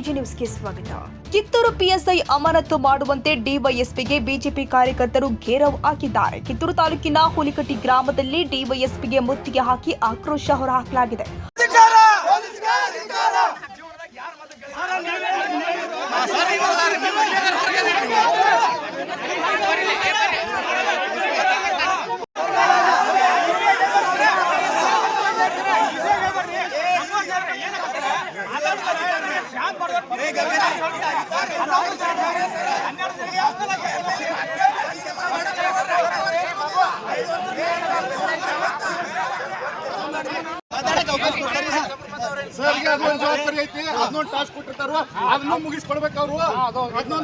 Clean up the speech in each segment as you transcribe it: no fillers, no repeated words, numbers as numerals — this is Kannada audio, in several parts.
ಕೆಜಿ ನ್ಯೂಸ್ಗೆ ಸ್ವಾಗತ. ಕಿತ್ತೂರು ಪಿಎಸ್ಐ ಅಮಾನತು ಮಾಡುವಂತೆ ಡಿವೈಎಸ್ಪಿಗೆ ಬಿಜೆಪಿ ಕಾರ್ಯಕರ್ತರು ಘೇರಾವ್ ಹಾಕಿದ್ದಾರೆ. ಕಿತ್ತೂರು ತಾಲೂಕಿನ ಹುಲಿಕಟ್ಟಿ ಗ್ರಾಮದಲ್ಲಿ ಡಿವೈಎಸ್ಪಿಗೆ ಮುತ್ತಿಗೆ ಹಾಕಿ ಆಕ್ರೋಶ ಹೊರಹಾಕಲಾಗಿದೆ. ಟಾಸ್ಕ್ ಕೊಟ್ಟಿರ್ತಾರ ಅದನ್ನ ಮುಗಿಸ್ಕೊಡ್ಬೇಕು. ಅವರು ಅದನ್ನ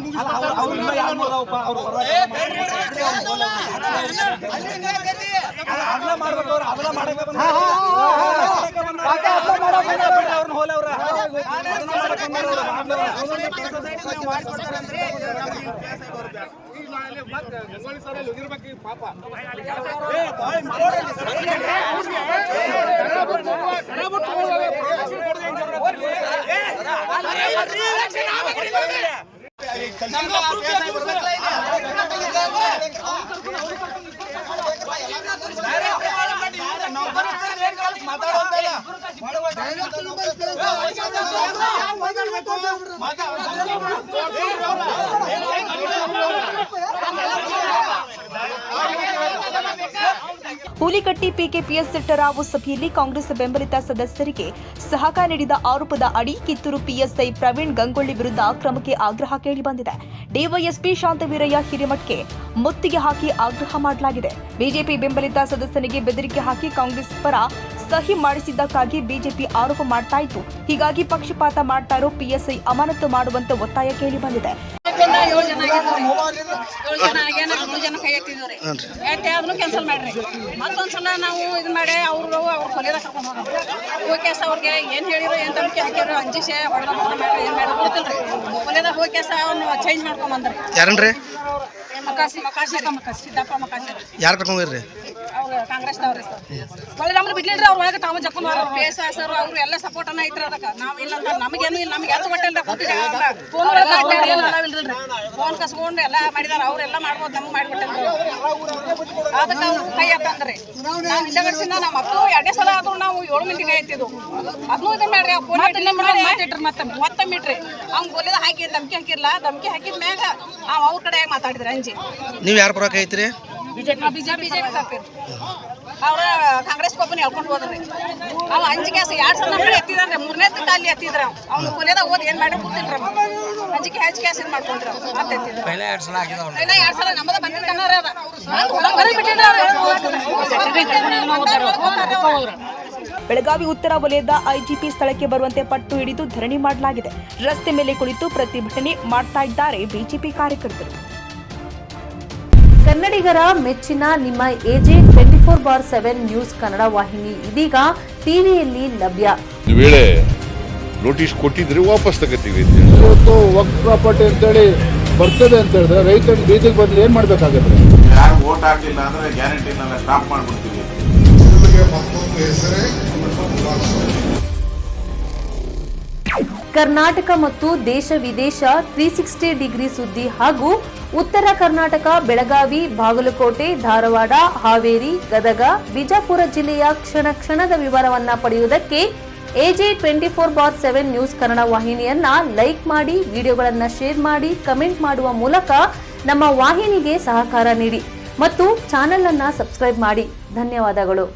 ಪಾಪ ಹುಲಿಕಟ್ಟಿ ಪಿಕೆಪಿಎಸ್ ಟರಾವು ಸಭೆಯಲ್ಲಿ ಕಾಂಗ್ರೆಸ್ ಬೆಂಬಲಿತ ಸದಸ್ಯರಿಗೆ ಸಹಕಾರ ನೀಡಿದ ಆರೋಪದ ಅಡಿ ಕಿತ್ತೂರು ಪಿಎಸ್ಐ ಪ್ರವೀಣ್ ಗಂಗೊಳ್ಳಿ ವಿರುದ್ಧ ಕ್ರಮಕ್ಕೆ ಆಗ್ರಹ ಕೇಳಿಬಂದಿದೆ. ಡಿವೈಎಸ್ಪಿ ಶಾಂತವೀರಯ್ಯ ಹಿರೇಮಠಕ್ಕೆ ಮುತ್ತಿಗೆ ಹಾಕಿ ಆಗ್ರಹ ಮಾಡಲಾಗಿದೆ. ಬಿಜೆಪಿ ಬೆಂಬಲಿತ ಸದಸ್ಯನಿಗೆ ಬೆದರಿಕೆ ಹಾಕಿ ಕಾಂಗ್ರೆಸ್ ಪರ ಸಹಿ ಮಾಡಿಸಿದ್ದಕ್ಕಾಗಿ ಬಿಜೆಪಿ ಆರೋಪ ಮಾಡ್ತಾ ಇತ್ತು. ಹೀಗಾಗಿ ಪಕ್ಷಪಾತ ಮಾಡ್ತಾ ಇರೋ ಪಿಎಸ್ಐ ಅಮಾನತು ಮಾಡುವಂತೆ ಒತ್ತಾಯ ಕೇಳಿಬಂದಿದೆ. ಕ್ಯಾನ್ಸಲ್ ಮಾಡ್ರಿ ಮತ್ತೊಂದ್ಸಲ ನಾವು ಇದು ಮಾಡಿ ಅವ್ರು ಕೊಲೆದಾಗ ಕರ್ಕೊಂಡು ಹೋಗೋದು ಹೋಗ್ಯಾಸ ಅವ್ರಿಗೆ ಏನು ಹೇಳಿರೋ ಏನು ತಮ್ಗೆ ಹಾಕಿರೋ ಅಂಜಿಸಿ ಹೊಡೆದ ಮಾಡ್ರಿ ಏನು ಮಾಡಿ ಗೊತ್ತಿಲ್ರಿ ಕೊಲೆದಾಗ ಹೋಗ್ಯಾಸ ಅವ್ನು ಚೇಂಜ್ ಮಾಡ್ಕೊಂಬಂದ್ರಿ. ಯಾರನ್ರಿ? ಮಕಾಸಿ ಸಿದ್ದಪ್ಪ ಮಕಾಸಿ. ಯಾರು ಕರ್ಕೊಂಡ್ರಿ? ಅವ್ರು ಕಾಂಗ್ರೆಸ್ದವ್ರಿ. ಒಳ್ಳೆ ನಮ್ಗೆ ಬಿಡ್ಲಿಲ್ರಿ ಅವ್ರ ಒಳಗೆ ತಾವು ಜಕ್ಕೊಂಡು ಪೇಸ ಸರ್ ಅವರು ಎಲ್ಲ ಸಪೋರ್ಟ್ ಅನ್ನ ಐತ್ರಿ. ಅದಕ್ಕೆ ನಾವು ಇಲ್ಲಂತ ನಮಗೇನು ನಮ್ಗೆ ಎತ್ತು ಕೊಟ್ಟಿಲ್ಲ ಫೋನ್ ಕಸ್ಕೊಂಡು ಎಲ್ಲ ಮಾಡಿದಾರ. ಅವ್ರೆಲ್ಲ ಮಾಡ್ಬೋದು ನಮ್ಗೆ ಮಾಡಿಬಿಟ್ಟಿಲ್ರಿ. ಅದಕ್ಕೆ ಅವ್ರು ಕೈ ಅಂತಂದ್ರಿ ನಾವು ಹಿಂದಗಡಿಸಿಂದ ನಮ್ಮ ಮಕ್ಕಳು 2 ಸಲ ಆದ್ರೂ ನಾವು 7 ಮಂದಿಗೆ ಆಯ್ತಿದ್ವು. ಅದನ್ನೂ ಇದನ್ನ ಮಾಡ್ರಿ ಮಾತಿಟ್ರಿ ಮತ್ತೆ ಬಿಟ್ರಿ ಅವ್ನು ಗೋಲಿದ ಹಾಕಿ ಧಮ್ಕಿ ಹಾಕಿರ್ಲ ಧಮ್ಕಿ ಹಾಕಿದ ಮ್ಯಾಗ ಅವ್ರ ಕಡೆ ಮಾತಾಡಿದ್ರಿ ಅಂಜಿ. ನೀವು ಯಾರ ಪರ ಐತ್ರಿ? ಬಿಜೆಪಿ ತಪ್ಪಿರಿ. ಅವ್ರ ಕಾಂಗ್ರೆಸ್ ಒಬ್ಬನ ಹೇಳ್ಕೊಂಡು ಹೋದ್ರಿ. ಅವ ಅಂಜಿಕೆ 2 ಸಲ ನಮ್ಮ ಎತ್ತಿದ್ರಿ. 3ನೇ ದಿನ ಅಲ್ಲಿ ಎತ್ತಿದ್ರ ಅವ್ನು ಕೊಲೆದಾಗ ಹೋದ್ ಏನ್ ಮಾಡಿ ಗೊತ್ತಿಲ್ರಿ. ಅಂಜಿಕೆ ಹೆಚ್ಚಿಗೆ ಮಾಡ್ಕೊಂಡ್ರಿ. ಮತ್ತೆ ಎತ್ತಿದ್ರು 2 ಸಲ ನಮ್ಮದ ಬಂದಿರ್ತಾನ. ಬೆಳಗಾವಿ ಉತ್ತರ ವಲಯದ ಐಜಿಪಿ ಸ್ಥಳಕ್ಕೆ ಬರುವಂತೆ ಪಟ್ಟು ಹಿಡಿದು ಧರಣಿ ಮಾಡಲಾಗಿದೆ. ರಸ್ತೆ ಮೇಲೆ ಕುಳಿತು ಪ್ರತಿಭಟನೆ ಮಾಡ್ತಾ ಇದ್ದಾರೆ ಬಿಜೆಪಿ ಕಾರ್ಯಕರ್ತರು. ಕನ್ನಡಿಗರ ಮೆಚ್ಚಿನ ನಿಮ್ಮ ಎಜೆ 24/7 ನ್ಯೂಸ್ ಕನ್ನಡ ವಾಹಿನಿ ಇದೀಗ ಟಿವಿಯಲ್ಲಿ ಲಭ್ಯ. ವೇಳೆ ನೋಟಿಸ್ ಕೊಟ್ಟಿದ್ರೆ ವಾಪಸ್ ತಗೋತೀವಿ. ಇವತ್ತು ವಕ್ಫ್ ಪ್ರಾಪರ್ಟಿ ಅಂತೇಳಿ ಬರ್ತದೆ ಅಂತ ಹೇಳಿದ್ರೆ ರೈತರು ಬೀದಿಗೆ ಬಂದ್ರೆ ಏನ್ ಮಾಡ್ಬೇಕಾಗತ್ತೆ? ಯಾರು ವೋಟ್ ಹಾಕಿಲ್ಲ ಅಂದ್ರೆ ಗ್ಯಾರಂಟಿನೆಲ್ಲ ಸ್ಟಾಪ್ ಮಾಡ್ಬಿಡ್ತೀವಿ. ಕರ್ನಾಟಕ ಮತ್ತು ದೇಶ ವಿದೇಶ 360 ಡಿಗ್ರಿ ಸುದ್ದಿ ಹಾಗೂ ಉತ್ತರ ಕರ್ನಾಟಕ ಬೆಳಗಾವಿ, ಬಾಗಲಕೋಟೆ, ಧಾರವಾಡ, ಹಾವೇರಿ, ಗದಗ, ಬಿಜಾಪುರ ಜಿಲ್ಲೆಯ ಕ್ಷಣ ಕ್ಷಣದ ವಿವರವನ್ನ ಪಡೆಯುವುದಕ್ಕೆ ಎಜೆ 24/7 ನ್ಯೂಸ್ ಕನ್ನಡ ವಾಹಿನಿಯನ್ನ ಲೈಕ್ ಮಾಡಿ, ವಿಡಿಯೋಗಳನ್ನ ಶೇರ್ ಮಾಡಿ, ಕಮೆಂಟ್ ಮಾಡುವ ಮೂಲಕ ನಮ್ಮ ವಾಹಿನಿಗೆ ಸಹಕಾರ ನೀಡಿ ಮತ್ತು ಚಾನೆಲ್ ಅನ್ನ ಸಬ್ಸ್ಕ್ರೈಬ್ ಮಾಡಿ. ಧನ್ಯವಾದಗಳು.